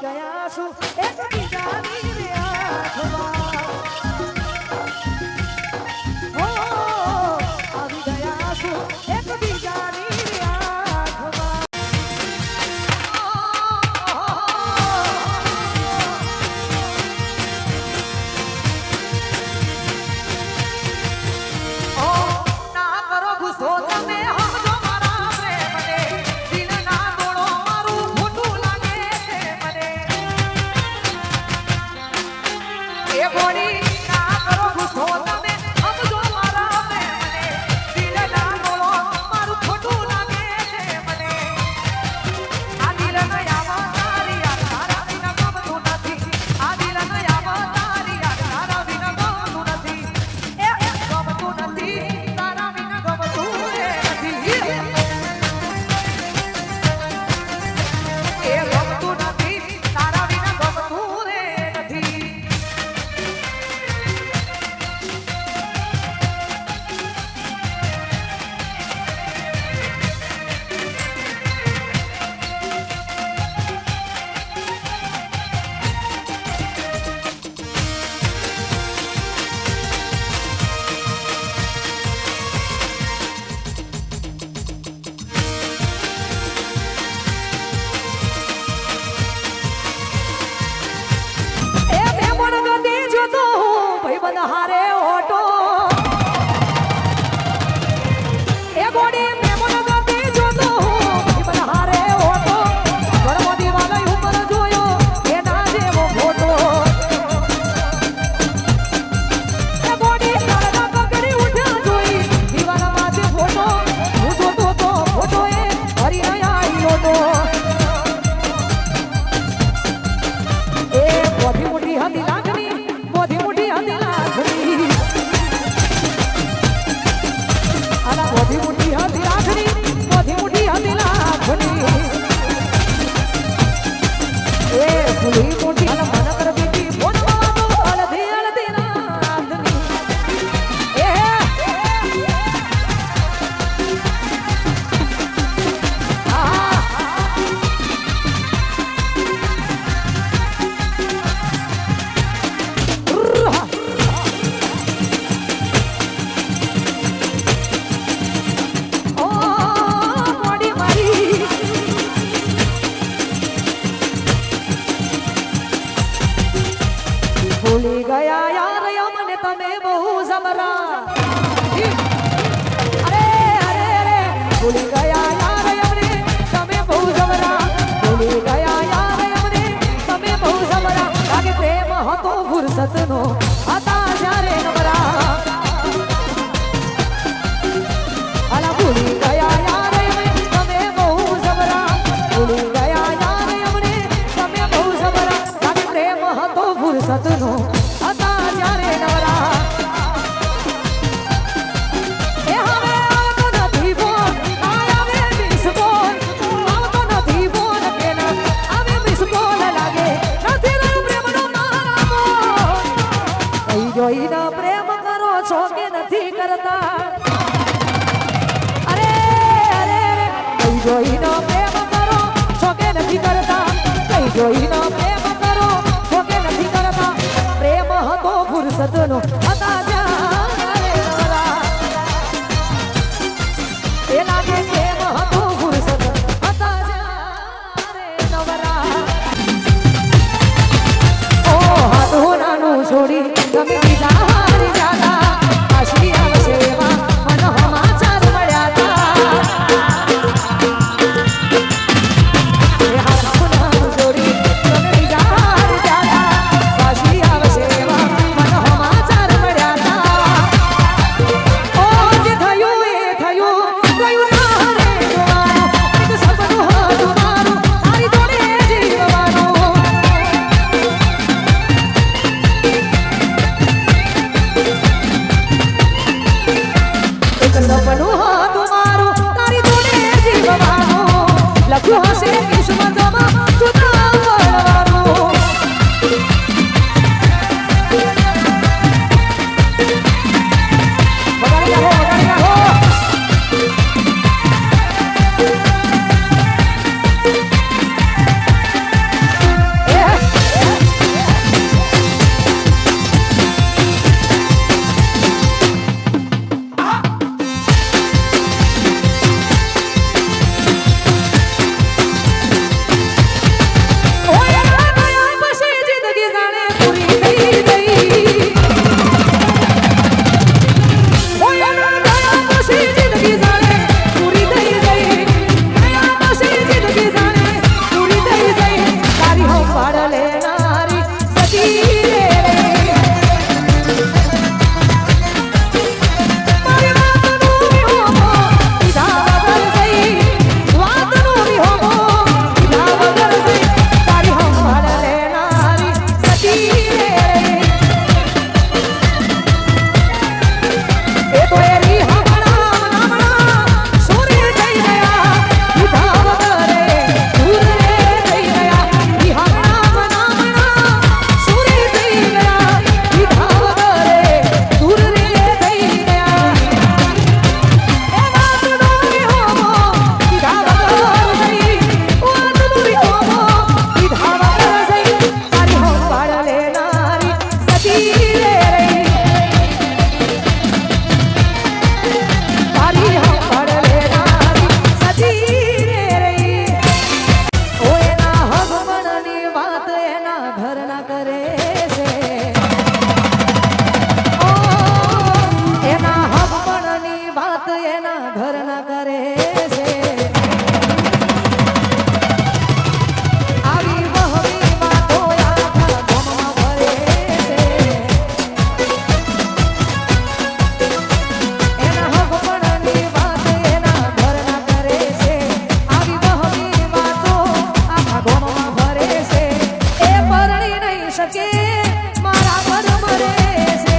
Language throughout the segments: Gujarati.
ગયા છું એક બીજાની રે આંખમાં હો આવી ગયા છું એક બીજાની રે આંખમાં ના કરો ગુસ્સો તમે સમજો મારા પ્રેમને દિલ ના તોડો મારું ખોટું લાગે છે મને એ ગોળી ના કરો ગુસ્સો તમે સમજો મારા પ્રેમને દિલ ના તોડો મારું ખોટું લાગે છે મને આ દિલ નયામાં તારી યાદ તારા વિના ગમતું નથી આ દિલ નયામાં તારી યાદ તારા વિના ગમતું નથી એ ગમતું નથી તારા વિના ગમતું નથી એ ગમતું નથી તારા વિના ગમતું નથી એ બે પણ ગતિ જોતો હું ભાઈબંધ હારે ઓટો એ ગોડી બે પણ ગતિ જોતો હું ભાઈબંધ હારે ઓટો ઘરમો દીવાલ ઉપર જોયો એના જેવો ફોટો એ ગોડી તારા પકડી ઉઠ્યા જોઈ દીવાલ માથે ફોટો હું જોતો તો ફોટો એ હરી આયો તો એ બોધી મોટી હતી લાગણી બોધી મોટી હતી લાગણી આલા બોધી મોટી હતી લાગણી બોધી મોટી હતી લાગણી એ ફૂલી મોટી આલા મન કર બેટી બોલવા તો અલધી અલધી નાંદની એ ઓ મોડી મારી ભૂલી ગયા યાર મને તમે બહુ જમરા અરે અરે અરે ભૂલી ગયા યાર અમને તમે બહુ જમરા ભૂલી ગયા યાર અમને તમે બહુ જમરા લાગે પ્રેમ હતો ફુરસતનો હતા જ્યારે નમરા અલા ભૂલી ગયા યાર તમે બહુ જમરા ભૂલી ગયા યાર અમને તમે બહુ જમરા લાગે પ્રેમ હતો ફુરસતનો હતા જ્યારે નવરા એ હવે આવતો નથી ફોન આવે મિસ કોલ આવતો નથી ફોન પેલા આવે મિસ કોલ લાગે નથી રહ્યો પ્રેમનો મારા કઈ જોઈને પ્રેમ કરો છો કે નથી કરતા અરે અરે અરે કઈ જોઈને પ્રેમ કરો છો કે નથી કરતા કઈ જોઈને પ્રેમ કરો છો કે નથી કરતા પ્રેમ હતો ફુરસતનો હતા જ્યારે નવરા એ લાગે પ્રેમ હતો ફુરસત હતા જ્યારે નવરા ઓ હાથો નાનું છોડી તમે બીજા હારી જાતા આશી આવશે ઘરના કરે છે ઓ એના હકપણની વાત એના ઘરના કરે છે આવી વહવી વાતો આખા ગામમાં ફરે છે એના હકપણની વાત એના ઘરના કરે છે આવી વહવી વાતો આખા ગામમાં ફરે છે એ પરણી નહીં શકે મારા પર મરે છે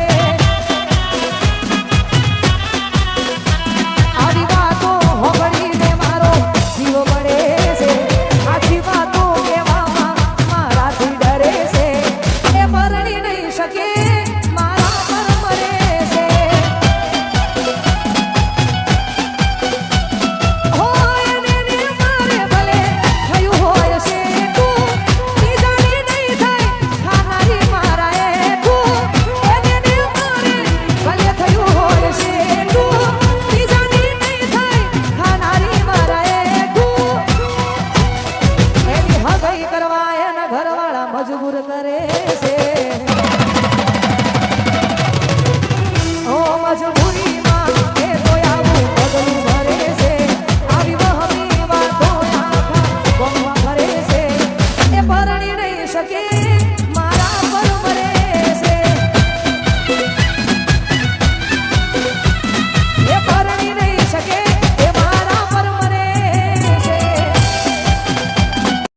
આવી વાતો હોબળીને મારો જીવ પડે છે આખી વાતો કહેવામાં મારાથી ડરે છે એ પરણી નહીં શકે મારા પર મરે છે હોય ને મારે ભલે થયું હોય છે તું બીજાની નહીં થાય ખાનારી મારા એ તું એને મારે ભલે થયું હોય છે તું બીજાની નહીં થાય ખાનારી મારા એ તું એની હગાઈ કરવા એના ઘરવાળા મજબૂર કરે છે